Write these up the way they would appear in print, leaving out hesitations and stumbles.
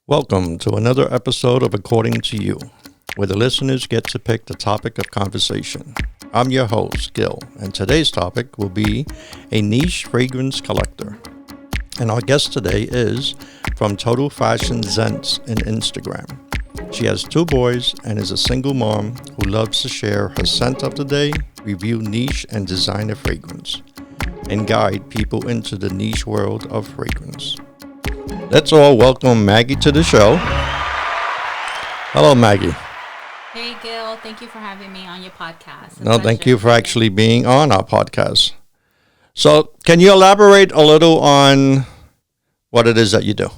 Welcome to another episode of According to You, where the listeners get to pick the topic of conversation. I'm your host, Gil, and today's topic will be a niche fragrance collector. And our guest today is from Total Fashion Scents in Instagram. She has 2 boys and is a single mom who loves to share her scent of the day, review niche and designer fragrance, and guide people into the niche world of fragrance. Let's all welcome Maggie to the show. Hello, Maggie. Hey, Gil. Thank you for having me on your podcast. No, thank you for actually being on our podcast. So, can you elaborate a little on what it is that you do?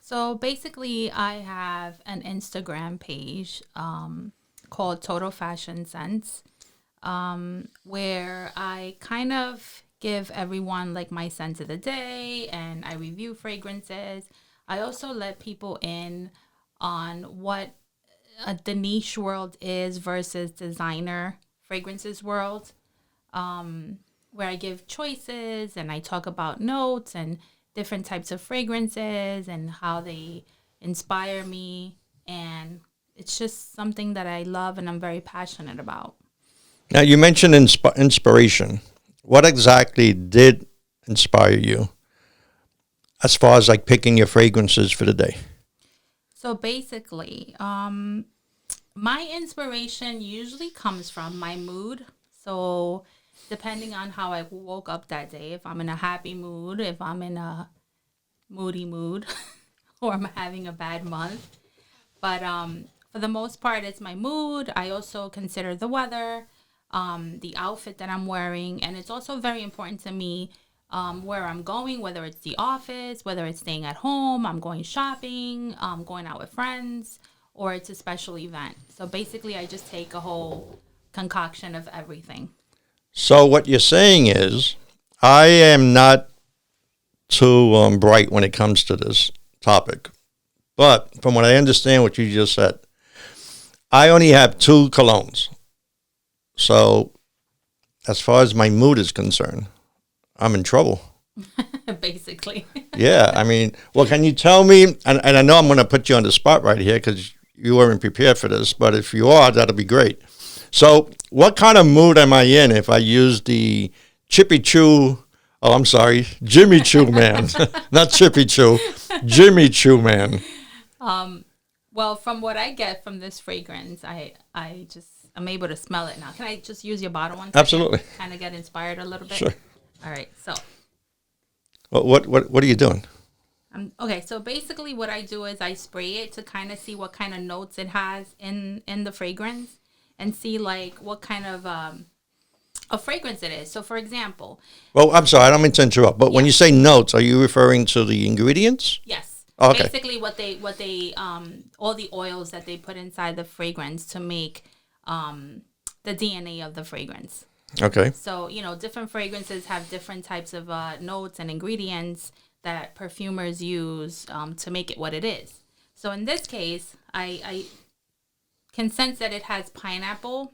So, basically, I have an Instagram page called Total Fashion Scents, where I kind of give everyone like my scent of the day and I review fragrances. I also let people in on what the niche world is versus designer fragrances world, where I give choices and I talk about notes and different types of fragrances and how they inspire me. And it's just something that I love and I'm very passionate about. Now, you mentioned inspiration. What exactly did inspire you as far as like picking your fragrances for the day? So basically, my inspiration usually comes from my mood. So depending on how I woke up that day, if I'm in a happy mood, if I'm in a moody mood, or I'm having a bad month. But for the most part, it's my mood. I also consider the weather, the outfit that I'm wearing, and it's also very important to me where I'm going, whether it's the office, whether it's staying at home, I'm going shopping, going out with friends, or it's a special event. So basically, I just take a whole concoction of everything. So what you're saying is, I am not too bright when it comes to this topic, but from what I understand what you just said, I only have 2 colognes. So, as far as my mood is concerned, I'm in trouble. Basically. Yeah, I mean, well, can you tell me, and I know I'm going to put you on the spot right here because you weren't prepared for this, but if you are, that'll be great. So, what kind of mood am I in if I use the Jimmy Choo man, not Chippy Choo, Jimmy Choo man? Well, from what I get from this fragrance, I'm able to smell it now. Can I just use your bottle one second? Absolutely. Kind of get inspired a little bit? Sure. All right, so. What are you doing? Okay, so basically what I do is I spray it to kind of see what kind of notes it has in the fragrance and see like what kind of a fragrance it is. So for example. Well, I'm sorry, I don't mean to interrupt, but when you say notes, are you referring to the ingredients? Yes. Oh, okay. Basically what they all the oils that they put inside the fragrance to make the DNA of the fragrance. Okay. So, different fragrances have different types of notes and ingredients that perfumers use to make it what it is. So in this case, I can sense that it has pineapple.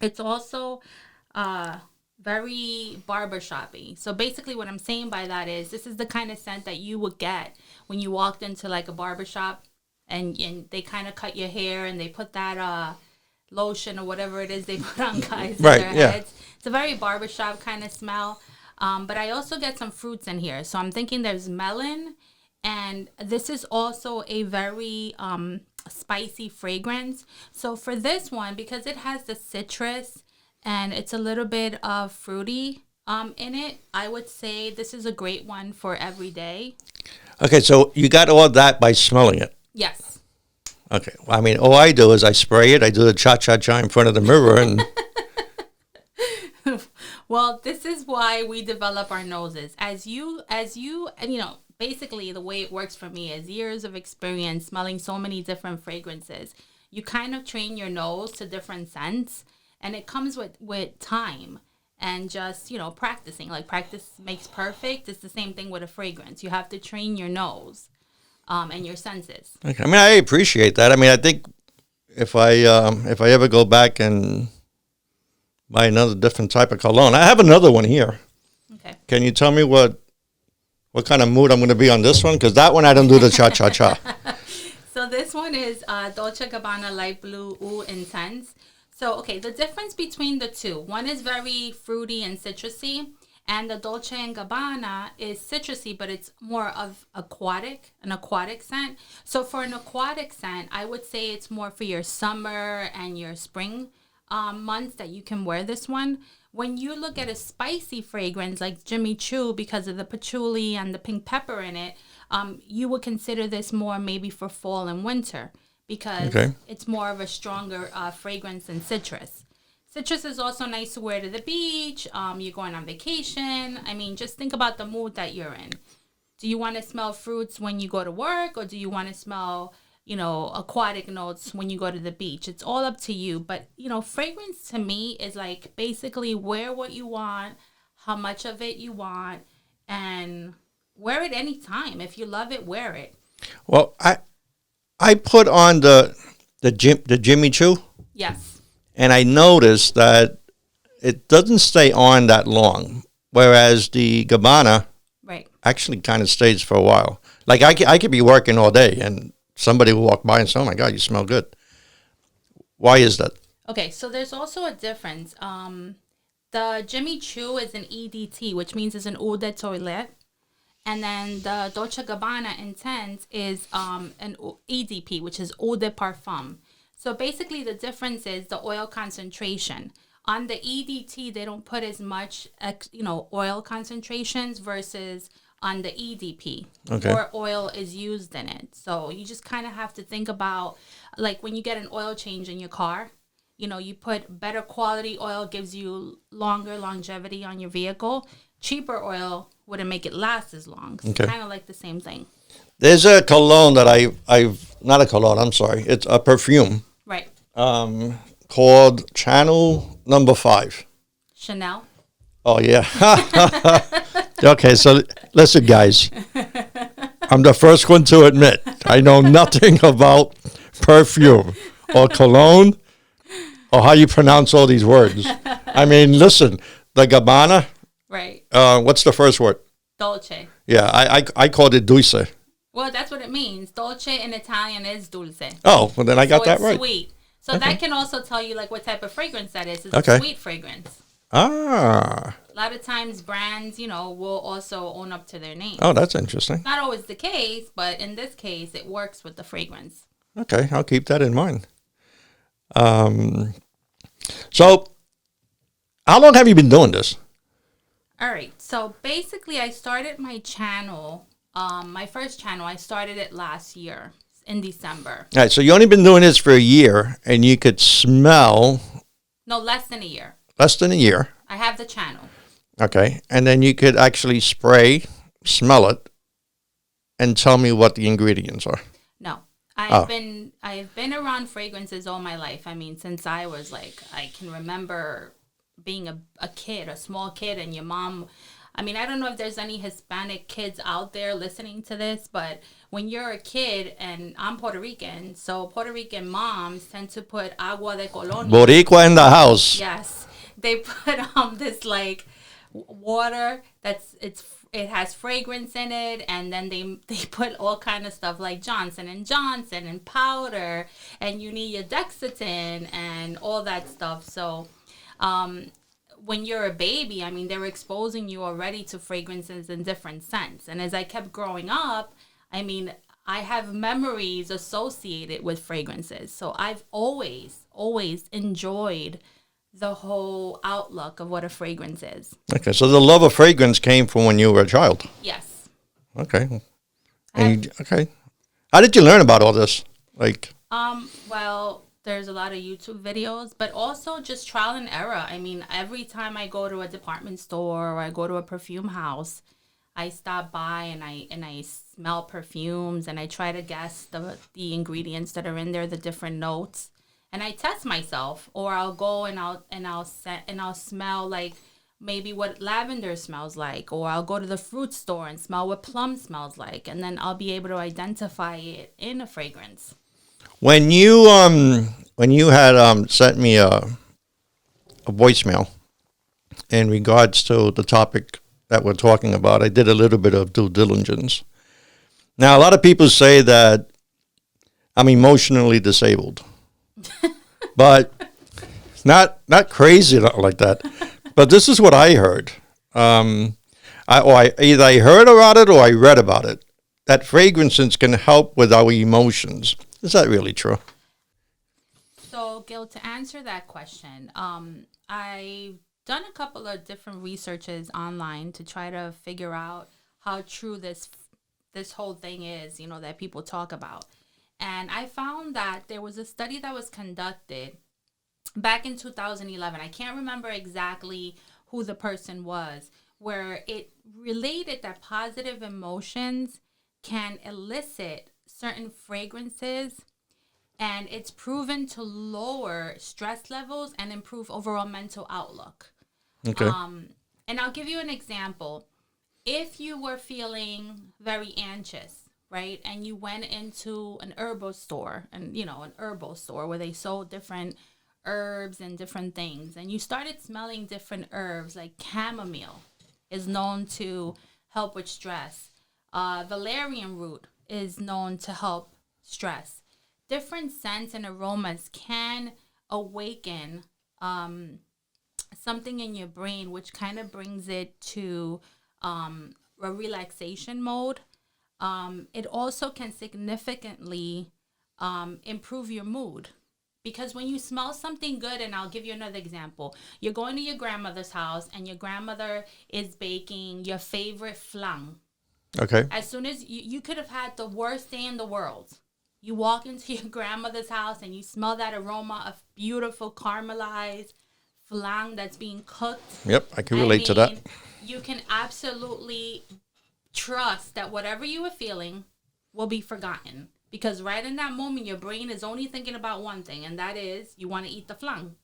It's also very barbershop-y. So basically what I'm saying by that is this is the kind of scent that you would get when you walked into like a barbershop and they kind of cut your hair and they put that lotion or whatever it is they put on guys in their heads. It's a very barbershop kind of smell. But I also get some fruits in here. So I'm thinking there's melon. And this is also a very spicy fragrance. So for this one, because it has the citrus and it's a little bit of fruity in it, I would say this is a great one for every day. Okay, so you got all that by smelling it. Yes. Okay. Well, I mean, all I do is I spray it. I do the cha-cha-cha in front of the mirror. And well, this is why we develop our noses. As you, basically the way it works for me is years of experience smelling so many different fragrances. You kind of train your nose to different scents, and it comes with time and just, practicing. Like practice makes perfect. It's the same thing with a fragrance. You have to train your nose. And your senses. Okay. I mean, I appreciate that. I mean, I think if I ever go back and buy another different type of cologne, I have another one here. Okay. Can you tell me what kind of mood I'm going to be on this one? Because that one I don't do the cha-cha-cha. this one is Dolce & Gabbana Light Blue Oud Intense. So, okay, the difference between the two. One is very fruity and citrusy. And the Dolce & Gabbana is citrusy, but it's more of an aquatic scent. So for an aquatic scent, I would say it's more for your summer and your spring months that you can wear this one. When you look at a spicy fragrance like Jimmy Choo, because of the patchouli and the pink pepper in it, you would consider this more maybe for fall and winter because it's more of a stronger fragrance than citrus. Citrus is also nice to wear to the beach. You're going on vacation. I mean, just think about the mood that you're in. Do you want to smell fruits when you go to work, or do you want to smell, aquatic notes when you go to the beach? It's all up to you. But, fragrance to me is like basically wear what you want, how much of it you want, and wear it anytime. If you love it, wear it. Well, I put on the Jimmy Choo. Yes. And I noticed that it doesn't stay on that long, whereas the Gabbana actually kind of stays for a while. Like I could be working all day, and somebody will walk by and say, "Oh my God, you smell good." Why is that? Okay, so there's also a difference. The Jimmy Choo is an EDT, which means it's an eau de toilette. And then the Dolce & Gabbana Intense is an EDP, which is eau de parfum. So basically the difference is the oil concentration. On the EDT, they don't put as much, oil concentrations versus on the EDP. More oil is used in it. So you just kind of have to think about, like when you get an oil change in your car, you put better quality oil, gives you longer longevity on your vehicle. Cheaper oil wouldn't make it last as long. So it's kind of like the same thing. There's a cologne that I've not a cologne, I'm sorry. It's a perfume. Right. Called Channel No. 5. Chanel. Oh, yeah. Okay, so listen, guys. I'm the first one to admit I know nothing about perfume or cologne or how you pronounce all these words. I mean, listen, the Gabbana. Right. What's the first word? Dolce. Yeah, I called it dulce. Well, that's what it means. Dolce in Italian is dulce. Oh, well then I got that right. Sweet. So that can also tell you like what type of fragrance that is. It's a sweet fragrance. Ah. A lot of times brands, will also own up to their name. Oh, that's interesting. Not always the case, but in this case, it works with the fragrance. Okay, I'll keep that in mind. So, how long have you been doing this? All right. So basically, I started my channel. My first channel, I started it last year in December. All right. So you only been doing this for a year, and you could smell. No, less than a year. Less than a year. I have the channel. Okay, and then you could actually smell it, and tell me what the ingredients are. No, I've been around fragrances all my life. I mean, since I was I can remember being a kid, a small kid, and your mom. I mean, I don't know if there's any Hispanic kids out there listening to this, but when you're a kid, and I'm Puerto Rican, so Puerto Rican moms tend to put agua de colonia. Boricua in the house. Yes, they put this water it has fragrance in it, and then they put all kind of stuff like Johnson & Johnson and powder, and you need your Dexatin and all that stuff. So when you're a baby, I mean, they're exposing you already to fragrances in different scents. And as I kept growing up, I mean, I have memories associated with fragrances. So I've always enjoyed the whole outlook of what a fragrance is. Okay, so the love of fragrance came from when you were a child. Yes. Okay. Okay. How did you learn about all this? Well, there's a lot of YouTube videos, but also just trial and error. I mean, every time I go to a department store or I go to a perfume house, I stop by and I smell perfumes and I try to guess the ingredients that are in there, the different notes. And I test myself, or I'll go and I'll smell like maybe what lavender smells like, or I'll go to the fruit store and smell what plum smells like, and then I'll be able to identify it in a fragrance. When you had sent me a voicemail in regards to the topic that we're talking about, I did a little bit of due diligence. Now, a lot of people say that I'm emotionally disabled, but not crazy like that. But this is what I heard. Either I heard about it or I read about it. That fragrances can help with our emotions. Is that really true? So, Gil, to answer that question, I've done a couple of different researches online to try to figure out how true this whole thing is, that people talk about. And I found that there was a study that was conducted back in 2011. I can't remember exactly who the person was, where it related that positive emotions can elicit certain fragrances, and it's proven to lower stress levels and improve overall mental outlook. Okay. And I'll give you an example. If you were feeling very anxious, right, and you went into an herbal store, where they sold different herbs and different things, and you started smelling different herbs, like chamomile is known to help with stress. Valerian root is known to help stress. Different scents and aromas can awaken something in your brain, which kind of brings it to a relaxation mode. It also can significantly improve your mood. Because when you smell something good, and I'll give you another example. You're going to your grandmother's house and your grandmother is baking your favorite flan. Okay. As soon as you could have had the worst day in the world. You walk into your grandmother's house and you smell that aroma of beautiful caramelized flan that's being cooked. Yep, I can relate to that. You can absolutely trust that whatever you were feeling will be forgotten. Because right in that moment, your brain is only thinking about one thing, and that is you want to eat the flan.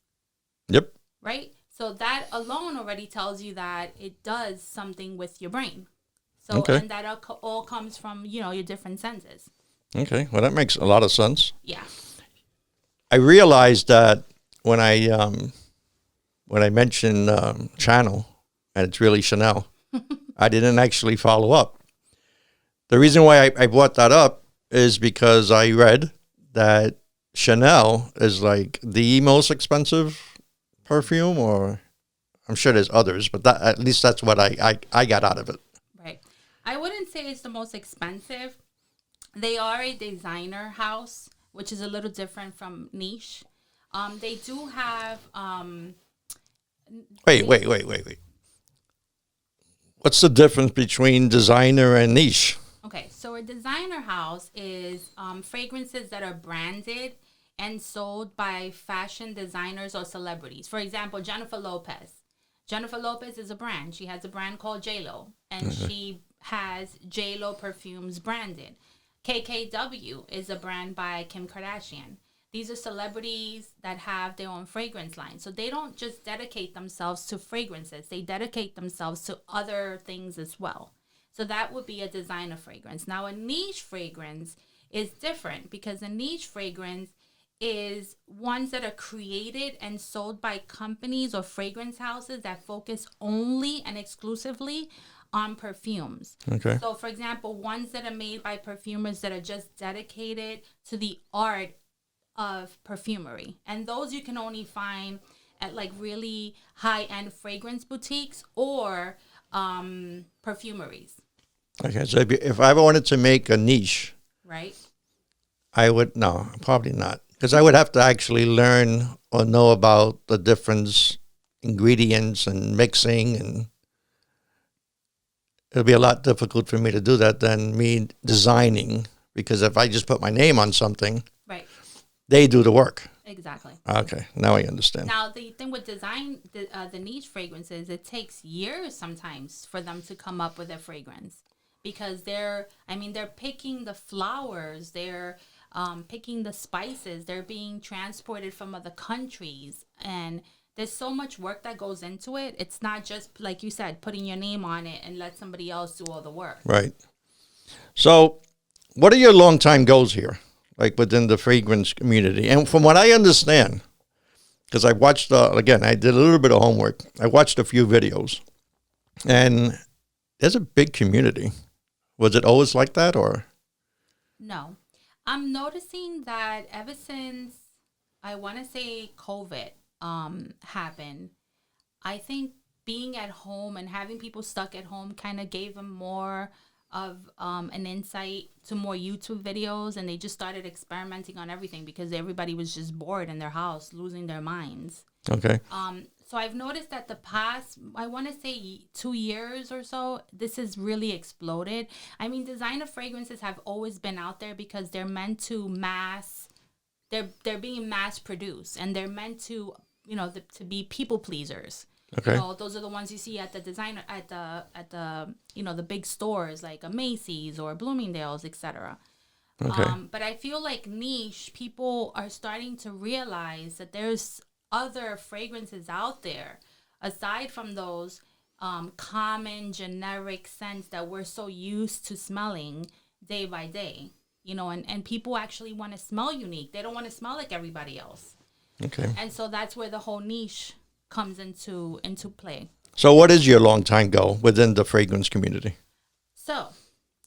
Yep. Right? So that alone already tells you that it does something with your brain. So, okay. And that all comes from, your different senses. Okay. Well, that makes a lot of sense. Yeah. I realized that when I mentioned Chanel, and it's really Chanel, I didn't actually follow up. The reason why I brought that up is because I read that Chanel is like the most expensive perfume, or I'm sure there's others, but at least that's what I got out of it. Right. I wouldn't say it's the most expensive. They are a designer house, which is a little different from niche. They do have... Wait. What's the difference between designer and niche? Okay, so a designer house is fragrances that are branded and sold by fashion designers or celebrities. For example, Jennifer Lopez. Jennifer Lopez is a brand. She has a brand called JLo, and she has JLo perfumes branded. KKW is a brand by Kim Kardashian. These are celebrities that have their own fragrance line. So they don't just dedicate themselves to fragrances. They dedicate themselves to other things as well. So that would be a designer fragrance. Now, a niche fragrance is different because a niche fragrance is ones that are created and sold by companies or fragrance houses that focus only and exclusively on perfumes. Okay. So, for example, ones that are made by perfumers that are just dedicated to the art of perfumery. And those you can only find at like really high-end fragrance boutiques or perfumeries. Okay, so if I wanted to make a niche, right? Probably not. Because I would have to actually learn or know about the different ingredients and mixing, and it'll be a lot difficult for me to do that than me designing. Because if I just put my name on something, right, they do the work. Exactly. Okay, now I understand. Now, the thing with design, the niche fragrances, it takes years sometimes for them to come up with a fragrance. Because they're picking the flowers, they're picking the spices, they're being transported from other countries, and there's so much work that goes into it. It's not just, like you said, putting your name on it and let somebody else do all the work. Right. So, what are your long-time goals here, like within the fragrance community? And from what I understand, because I watched, again, I did a little bit of homework. I watched a few videos, and there's a big community. Was it always like that, or? No. I'm noticing that ever since I want to say COVID happened, I think being at home and having people stuck at home kind of gave them more of an insight to more YouTube videos, and they just started experimenting on everything because everybody was just bored in their house, losing their minds. Okay. So I've noticed that the past, I want to say 2 years or so, this has really exploded. I mean, designer fragrances have always been out there because they're meant to they're being mass produced, and they're meant to, to be people pleasers. Okay. Those are the ones you see at the designer at the the big stores like a Macy's or Bloomingdale's, etc. Okay. But I feel like niche people are starting to realize that there's other fragrances out there aside from those common generic scents that we're so used to smelling day by day. And people actually want to smell unique. They don't want to smell like everybody else. Okay. And so that's where the whole niche comes into play. So what is your long time goal within the fragrance community? So,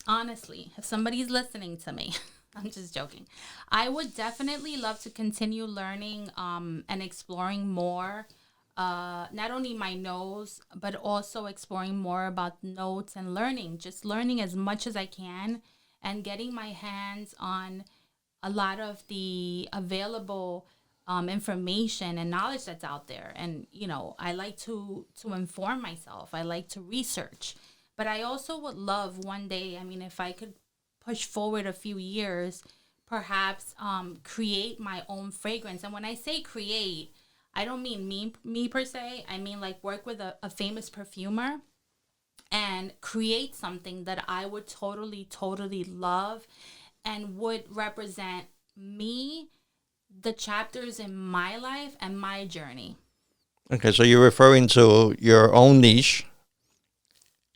honestly, if somebody's listening to me, I'm just joking. I would definitely love to continue learning and exploring more, not only my nose, but also exploring more about notes and just learning as much as I can and getting my hands on a lot of the available information and knowledge that's out there. And, I like to inform myself. I like to research. But I also would love one day, if I could push forward a few years, perhaps create my own fragrance. And when I say create, I don't mean me per se. I mean like work with a famous perfumer and create something that I would totally, totally love and would represent me, the chapters in my life and my journey. Okay, so you're referring to your own niche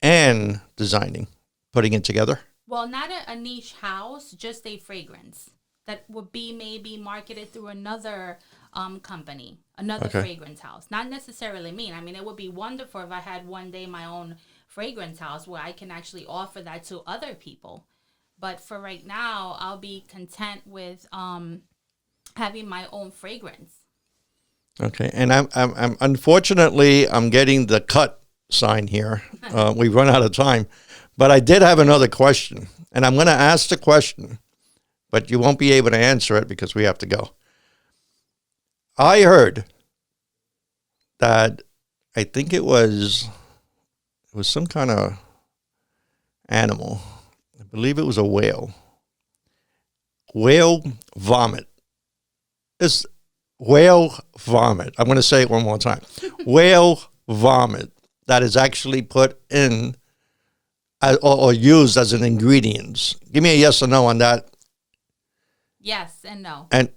and designing, putting it together? Well, not a niche house, just a fragrance that would be maybe marketed through another company, another fragrance house. Not necessarily me. It would be wonderful if I had one day my own fragrance house where I can actually offer that to other people. But for right now, I'll be content with having my own fragrance. Okay, and I'm unfortunately I'm getting the cut sign here. We've run out of time, but I did have another question, and I'm going to ask the question, but you won't be able to answer it because we have to go. I heard that I think it was some kind of animal. I believe it was a whale. Whale vomit. It's whale vomit. I'm going to say it one more time. Whale vomit that is actually put in or used as an ingredient. Give me a yes or no on that. Yes and no. And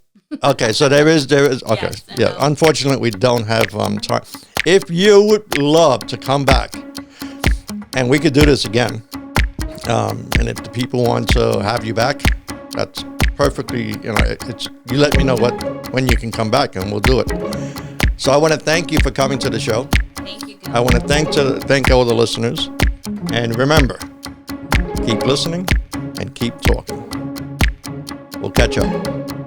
okay, so there is okay. Yes Yeah, no. Unfortunately, we don't have time. If you would love to come back, and we could do this again, and if the people want to have you back, that's perfectly. You let me know when you can come back, and we'll do it. So I want to thank you for coming to the show. Thank you, guys. I want to thank all the listeners, and remember, keep listening and keep talking. We'll catch up.